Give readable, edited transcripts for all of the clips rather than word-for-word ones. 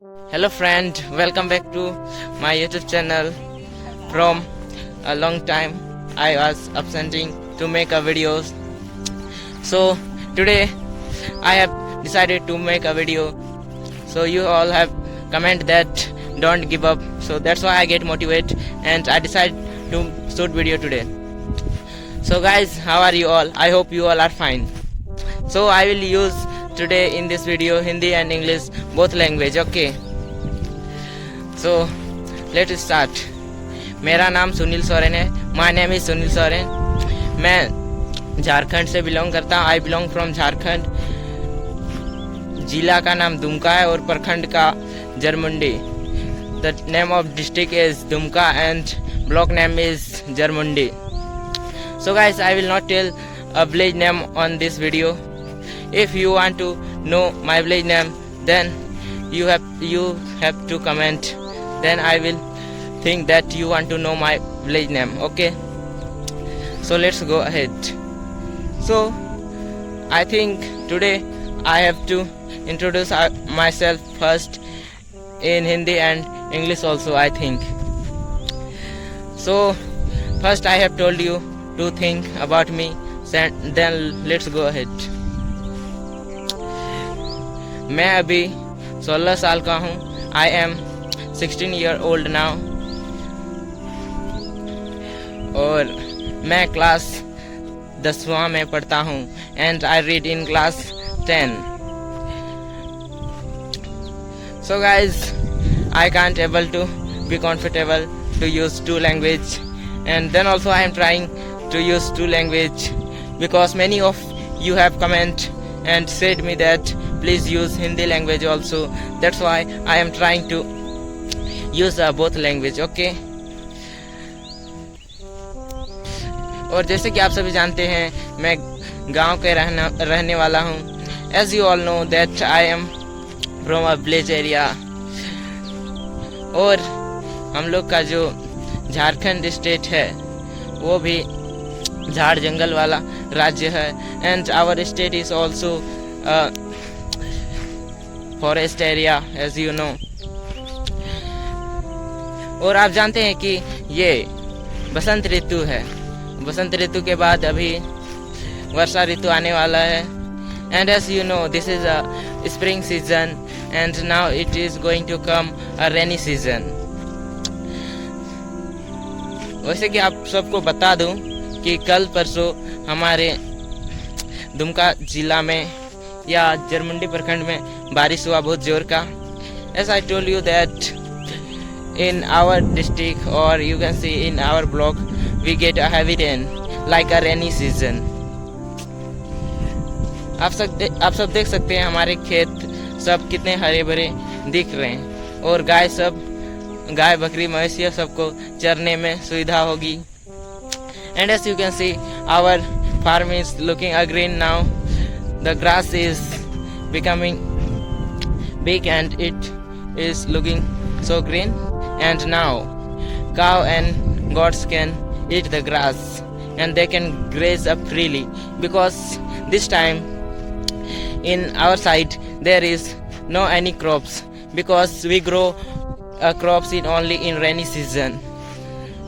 Hello friend, welcome back to my YouTube channel. From a long time I was absenting to make a videos. So today I have decided to make a video. So you all have comment that don't give up. So that's why I get motivated and I decide to shoot video today. So guys, how are you all? I hope you all are fine. So I will use today in this video Hindi and English both language. Okay. So let start. मेरा नाम सुनील सोरेन है. My name is Sunil Soren. मैं झारखंड से belong करता हूँ. I belong from Jharkhand. जिला का नाम दुमका है और प्रखंड का Jarmundi. The name of district is Dumka and block name is Jarmundi. So guys, I will not tell a village name on this video. If you want to know my village name, then you have to comment. Then I will think that you want to know my village name. Okay, so let's go ahead. So I think today I have to introduce myself first in Hindi and English also, I think. So first I have told you to think about me, then let's go ahead. मैं अभी 16 साल का हूँ. I am 16 year old now. और मैं class 10वां में पढ़ता हूँ and I read in class 10. So guys, I can't able to be comfortable to use two language, and then also I am trying to use two language because many of you have comment and said me that please use Hindi language also. That's why I am trying to use both language. Okay. और जैसे कि आप सभी जानते हैं, मैं गांव के रहने वाला हूं. As you all know that I am from a village area. और हम लोग का जो झारखंड स्टेट है वो भी झाड़ जंगल वाला राज्य है. And our state is also forest area, as you know. और आप जानते हैं कि ये बसंत ऋतु है. बसंत ऋतु के बाद अभी वर्षा ऋतु आने वाला है. And as you know this is a spring season and now it is going to come a rainy season. वैसे कि आप सबको बता दूं कि कल परसों हमारे दुमका जिला में या जरमुंडी प्रखंड में बारिश हुआ बहुत जोर का. As I told you that in our district, or you can see in our block, we get a heavy rain like a rainy season. आप सब देख सकते हैं हमारे खेत सब कितने हरे भरे दिख रहे हैं. और गाय बकरी मवेशी सबको चरने में सुविधा होगी. And as you can see, our farm is looking green now. The grass is becoming big and it is looking so green. And now cow and goats can eat the grass and they can graze up freely, because this time in our side there is no any crops, because we grow crops only in rainy season,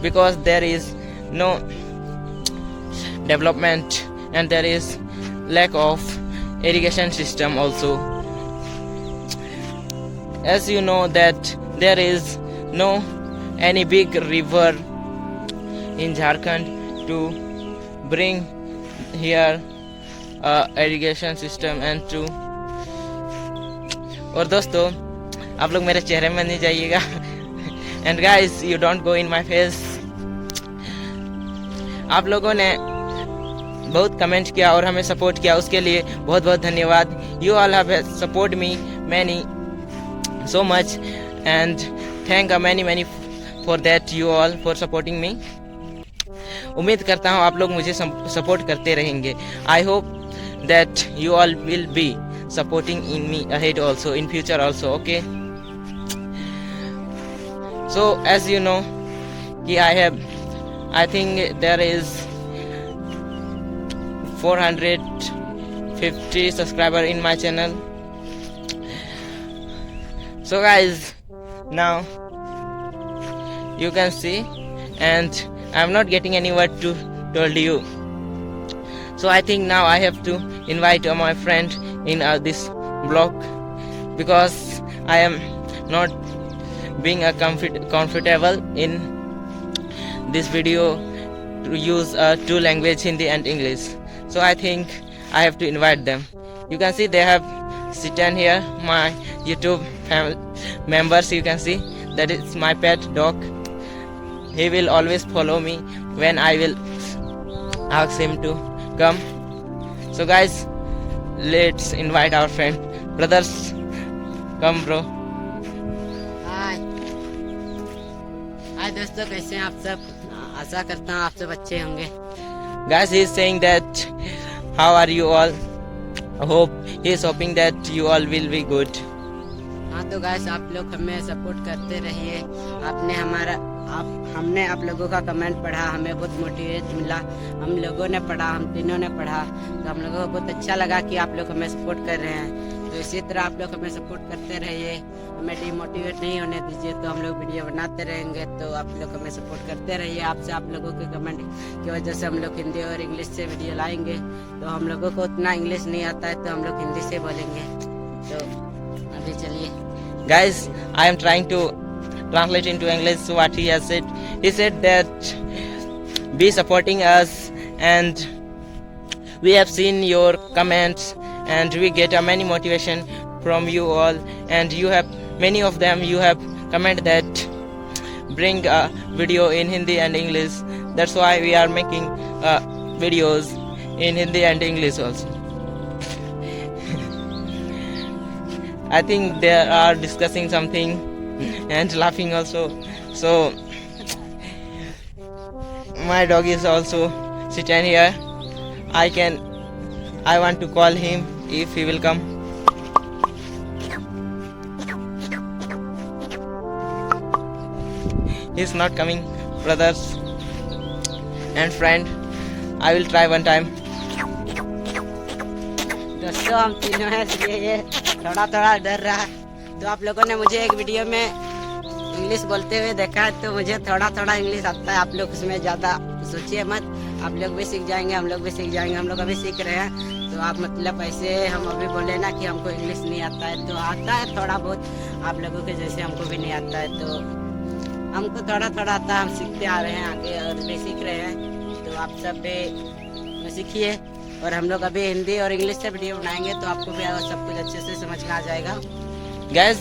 because there is no development and there is lack of irrigation system also. As you know that there is no any big river in Jharkhand to bring here irrigation system and to. और दोस्तों, आप लोग मेरे चेहरे में नहीं जाइएगा. And guys, you don't go in my face. आप लोगों ने बहुत कमेंट किया और हमें सपोर्ट किया, उसके लिए बहुत बहुत धन्यवाद. You all have support me many so much and thank many for that, you all for supporting me. उम्मीद करता हूँ आप लोग मुझे सपोर्ट करते रहेंगे. I hope that you all will be supporting in me ahead also, in future also. Okay. So as you know कि I think there is 450 subscriber in my channel. So guys, now you can see, and I'm not getting any word to told you. So I think now I have to invite my friend in this blog, because I am not being comfortable in this video to use two language, Hindi and English. So I think I have to invite them. You can see they have sitten here, my YouTube members. You can see that is my pet dog. He will always follow me when I will ask him to come. So guys, let's invite our friend. Brothers, come bro. हाय हाय दोस्तों, कैसे हैं आप सब? आशा करता हूँ आप सब अच्छे होंगे। Guys, he is saying that how are you all? Hope he is hoping that you all will be good. हाँ तो गाइस, आप लोग हमें सपोर्ट करते रहिए। हमने आप लोगों का कमेंट पढ़ा, हमें बहुत मोटिवेट मिला। हम लोगों ने पढ़ा, हम तीनों ने पढ़ा, तो हम लोगों को बहुत अच्छा लगा कि आप लोग हमें सपोर्ट कर रहे हैं। तो इसी तरह आप लोग हमें सपोर्ट करते रहिए, हमें डिमोटिवेट नहीं होने दीजिए। तो हम लोग वीडियो बनाते रहेंगे, तो आप लोग हमें सपोर्ट करते रहिए। आपसे आप लोगों के कमेंट की वजह से हम लोग हिंदी और इंग्लिश से वीडियो लाएंगे। तो हम लोगों को उतना इंग्लिश नहीं आता है, तो हम लोग हिंदी से बोलेंगे। तो अभी चलिए। Guys, I am trying to translate into English what he has said. He said that be supporting us, and we have seen your comments, and we get many motivation from you all, and you have many of them you have comment that bring a video in Hindi and English. That's why we are making videos in Hindi and English also. I think they are discussing something and laughing also. So my dog is also sitting here. I want to call him if he will come. He's not coming, brothers and friend. I will try one time. दोस्तों, हम तीनों हैं, इसलिए ये थोड़ा थोड़ा डर रहा है। तो आप लोगों ने मुझे एक वीडियो में इंग्लिश बोलते हुए देखा है, तो मुझे थोड़ा थोड़ा इंग्लिश आता है। आप लोग उसमें ज़्यादा सोचिए मत, आप लोग भी सीख जाएंगे, हम लोग भी सीख जाएंगे। हम लोग अभी सीख रहे हैं। तो आप मतलब ऐसे हम अभी बोले ना कि हमको इंग्लिश नहीं आता है, तो आता है थोड़ा बहुत। आप लोगों के जैसे हमको भी नहीं आता है, तो हमको थोड़ा थोड़ा आता है। हम सीखते आ रहे हैं आगे और भी सीख रहे हैं। तो आप सब भी सीखिए, और हम लोग अभी हिंदी और इंग्लिश से वीडियो बनाएंगे, तो आपको भी सब कुछ अच्छे से समझ में आ जाएगा। Guys,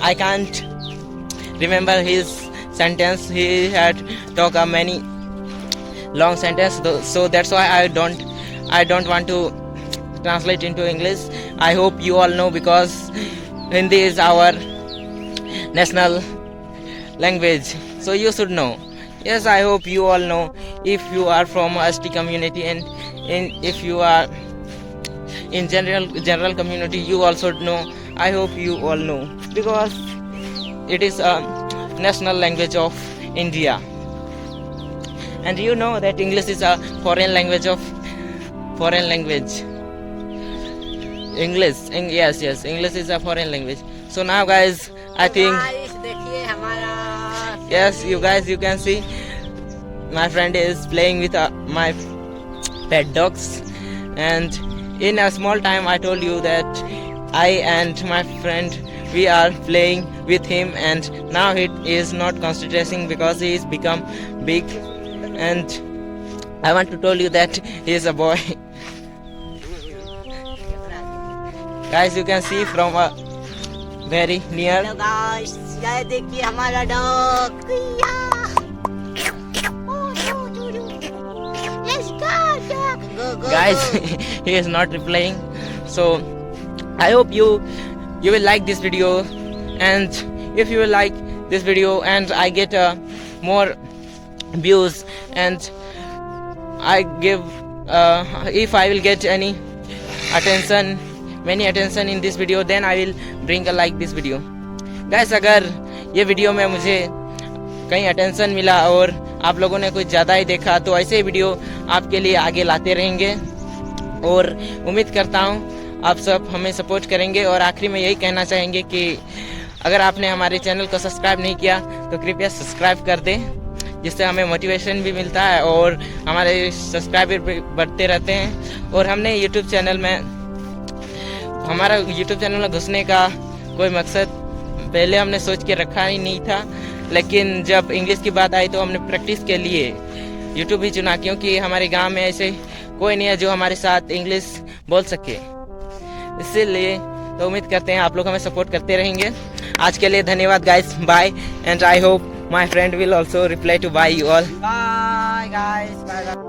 I can't remember his sentence. He had talked a many long sentence, so that's why I don't want to translate into English. I hope you all know, because Hindi is our national language, so you should know. Yes, I hope you all know. If you are from ST community, and if you are in general community, you also know. I hope you all know, because it is a national language of India. And you know that English is a foreign language. Yes, English is a foreign language. So now guys, I think, देखिए हमारा, yes, you guys, you can see my friend is playing with my pet dogs, and in a small time I told you that I and my friend, we are playing with him, and now he is not concentrating because he is become big, and I want to tell you that he is a boy. Guys, you can see from a very near. Hello guys, ये देखिए हमारा dog. Guys, he is not replying. So I hope you will like this video, and if you will like this video and I get more views, and I give if I will get any many attention in this video, then I will bring a like this video. Guys, अगर ये video में मुझे कहीं attention मिला और आप लोगों ने कुछ ज़्यादा ही देखा, तो ऐसे ही वीडियो आपके लिए आगे लाते रहेंगे, और उम्मीद करता हूँ आप सब हमें सपोर्ट करेंगे। और आखिरी में यही कहना चाहेंगे कि अगर आपने हमारे चैनल को सब्सक्राइब नहीं किया तो कृपया सब्सक्राइब कर दें, जिससे हमें मोटिवेशन भी मिलता है और हमारे सब्सक्राइबर भी बढ़ते रहते हैं। और हमने यूट्यूब चैनल में हमारा यूट्यूब चैनल में घुसने का कोई मकसद पहले हमने सोच के रखा ही नहीं था, लेकिन जब इंग्लिश की बात आई तो हमने प्रैक्टिस के लिए यूट्यूब ही चुना, क्योंकि हमारे गांव में ऐसे कोई नहीं है जो हमारे साथ इंग्लिश बोल सके। इसीलिए तो उम्मीद करते हैं आप लोग हमें सपोर्ट करते रहेंगे। आज के लिए धन्यवाद guys, bye, and I hope my friend will also reply to bye you all. Bye guys, bye bye.